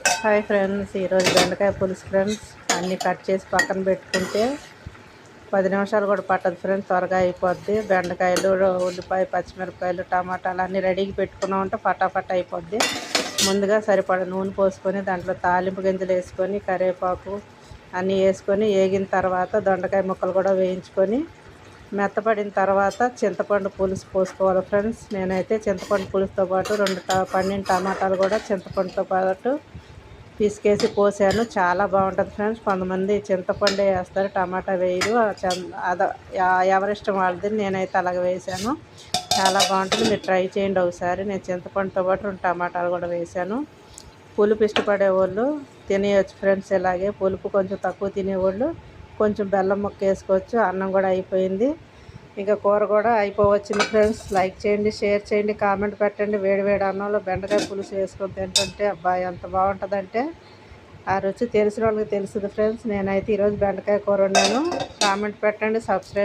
Hi friends, ఈరోజు బెండకాయ పులుసు ఫ్రెండ్స్. అన్నీ కట్ చేసి పక్కన పెట్టుకుంటే 10 నిమిషాలు కూడా పట్టదు ఫ్రెండ్స్, త్వరగా అయిపోద్ది. బెండకాయలు, ఉల్లిపాయ, పచ్చిమిరపకాయలు, టమాటాలు అన్నీ రెడీగా పెట్టుకున్నామంటే ఫటాఫట్ అయిపోద్ది. ముందుగా సరిపడ నూనె పోసుకొని దాంట్లో తాలింపు గింజలు వేసుకొని కరివేపాకు అన్నీ వేసుకొని వేగిన తర్వాత దొండకాయ ముక్కలు కూడా వేయించుకొని మెత్తపడిన తర్వాత చింతపండు పులుసు పోసుకోవాలి ఫ్రెండ్స్. నేనైతే చింతపండు పులుసుతో పాటు 2 పండిన టమాటాలు కూడా చింతపండుతో పాటు పిసికేసి పోసాను. చాలా బాగుంటుంది ఫ్రెండ్స్. కొంతమంది చింతపండు వేస్తారు, టమాటా వేయరు. ఎవరిష్టం వాళ్ళది. నేనైతే అలాగ వేసాను. చాలా బాగుంటుంది, మీరు ట్రై చేయండి ఒకసారి. నేను చింతపండుతో పాటు 2 టమాటాలు కూడా వేసాను. పులుపు ఇష్టపడే వాళ్ళు తినేయచ్చు ఫ్రెండ్స్. ఇలాగే పులుపు కొంచెం తక్కువ తినేవాళ్ళు కొంచెం బెల్లం ముక్క వేసుకోవచ్చు. అన్నం కూడా అయిపోయింది, ఇంకా కూర కూడా అయిపోవచ్చింది ఫ్రెండ్స్. లైక్ చేయండి, షేర్ చేయండి, కామెంట్ పెట్టండి. వేడి వేడి అన్నంలో బెండకాయ పులుసు వేసుకొని తింటుంటే అబ్బాయి ఎంత బాగుంటుందంటే ఆ రుచి తెలిసిన వాళ్ళకి తెలుస్తుంది ఫ్రెండ్స్. నేనైతే ఈరోజు బెండకాయ కూర వండాను. కామెంట్ పెట్టండి, సబ్స్క్రైబ్